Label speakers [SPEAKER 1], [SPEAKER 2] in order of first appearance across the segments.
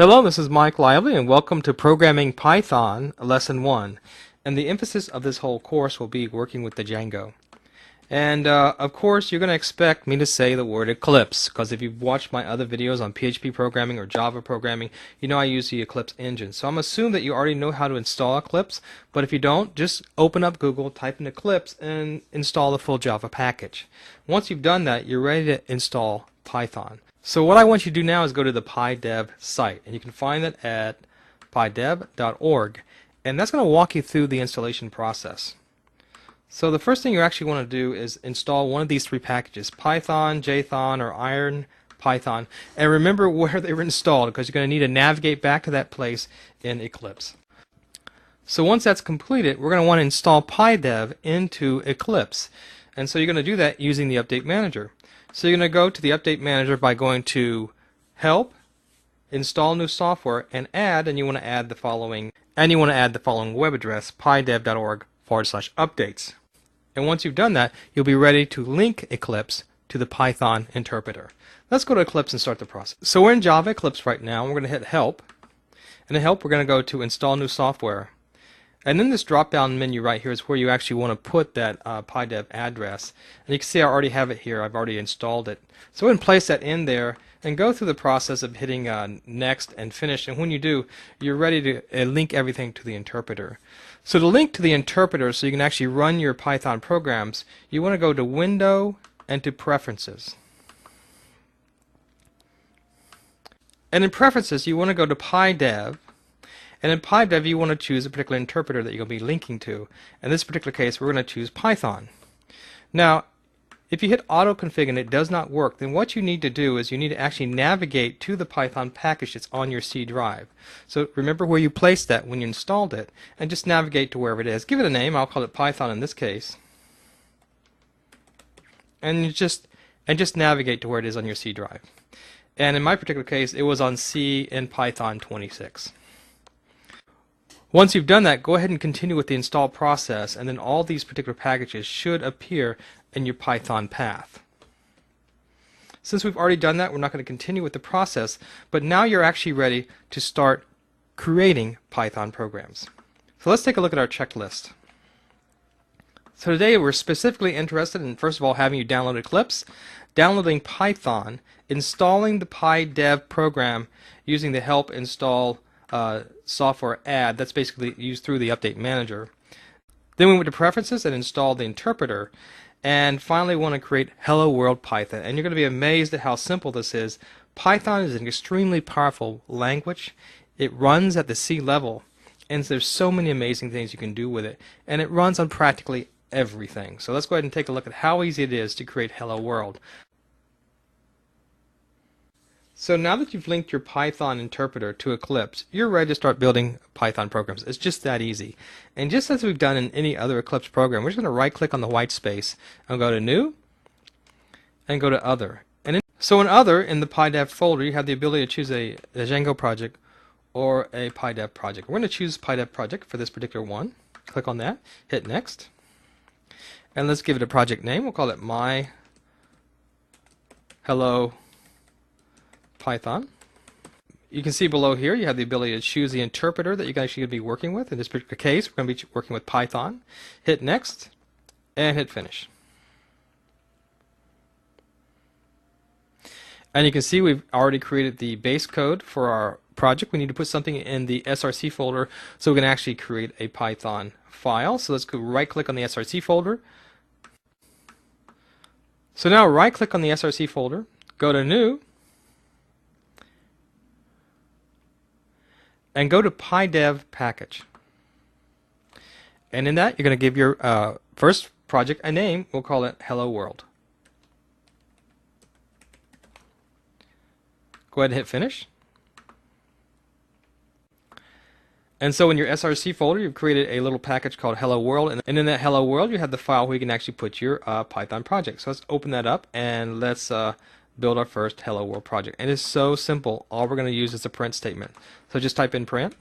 [SPEAKER 1] Hello, this is Mike Lively, and welcome to Programming Python Lesson 1. And the emphasis of this whole course will be working with the Django. And of course, you're going to expect me to say the word Eclipse, because if you've watched my other videos on PHP programming or Java programming, you know I use the Eclipse engine. So I'm assuming that you already know how to install Eclipse, but if you don't, just open up Google, type in Eclipse, and install the full Java package. Once you've done that, you're ready to install Python. So what I want you to do now is go to the PyDev site, and you can find it at pydev.org, and that's going to walk you through the installation process. So the first thing you actually want to do is install one of these three packages, Python, Jthon, or Iron Python, and remember where they were installed because you're going to need to navigate back to that place in Eclipse. So once that's completed, we're going to want to install PyDev into Eclipse, and so you're going to do that using the Update Manager. So you're going to go to the Update Manager by going to Help, Install New Software, and Add, and you want to add the following web address, pydev.org/updates. And once you've done that, you'll be ready to link Eclipse to the Python interpreter. Let's go to Eclipse and start the process. So we're in Java Eclipse right now. We're going to hit Help, and in Help we're going to go to Install New Software. And then this drop-down menu right here is where you actually want to put that PyDev address. And you can see I already have it here. I've already installed it. So we're going to place that in there and go through the process of hitting Next and Finish. And when you do, you're ready to link everything to the interpreter. So to link to the interpreter so you can actually run your Python programs, you want to go to Window and to Preferences. And in Preferences, you want to go to PyDev. And in PyDev, you want to choose a particular interpreter that you're going to be linking to. In this particular case, we're going to choose Python. Now, if you hit auto-config and it does not work, then what you need to do is you need to actually navigate to the Python package that's on your C drive. So remember where you placed that when you installed it, and just navigate to wherever it is. Give it a name. I'll call it Python in this case. And just navigate to where it is on your C drive. And in my particular case, it was on C in Python 26. Once you've done that, go ahead and continue with the install process, and then all these particular packages should appear in your Python path. Since we've already done that, we're not going to continue with the process, but now you're actually ready to start creating Python programs. So let's take a look at our checklist. So today we're specifically interested in, first of all, having you download Eclipse, downloading Python, installing the PyDev program using the help install software add that's basically used through the Update Manager. Then we went to Preferences and installed the interpreter, and finally want to create Hello World Python. And you're going to be amazed at how simple this is. Python is an extremely powerful language. It runs at the C level, and there's so many amazing things you can do with it, and it runs on practically everything. So let's go ahead and take a look at how easy it is to create Hello World. So now that you've linked your Python interpreter to Eclipse, you're ready to start building Python programs. It's just that easy. And just as we've done in any other Eclipse program, we're just going to right-click on the white space and go to New and go to Other. So in Other, in the PyDev folder, you have the ability to choose a Django project or a PyDev project. We're going to choose PyDev project for this particular one. Click on that, hit Next, and let's give it a project name. We'll call it My Hello Python. You can see below here you have the ability to choose the interpreter that you're actually going to be working with. In this particular case, we're going to be working with Python. Hit Next and hit Finish. And you can see we've already created the base code for our project. We need to put something in the src folder so we can actually create a Python file. So let's go right-click on the src folder. So now right-click on the src folder, go to New, and go to PyDev package. And in that, you're going to give your first project a name. We'll call it Hello World. Go ahead and hit Finish. And so in your src folder, you've created a little package called Hello World. And in that Hello World, you have the file where you can actually put your Python project. So let's open that up and let's build our first Hello World project. And it's so simple. All we're going to use is a print statement. So just type in print,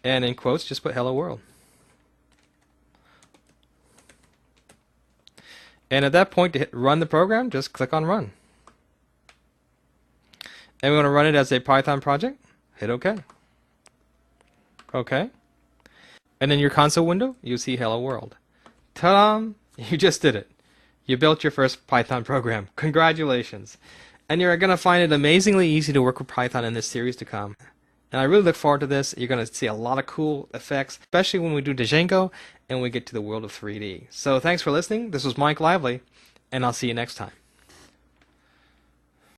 [SPEAKER 1] and in quotes, just put Hello World. And at that point, to hit run the program, just click on Run. And we want to run it as a Python project. Hit OK. OK. And in your console window, you see Hello World. Ta-da! You just did it. You built your first Python program. Congratulations. And you're going to find it amazingly easy to work with Python in this series to come. And I really look forward to this. You're going to see a lot of cool effects, especially when we do Django and we get to the world of 3D. So thanks for listening. This was Mike Lively, and I'll see you next time.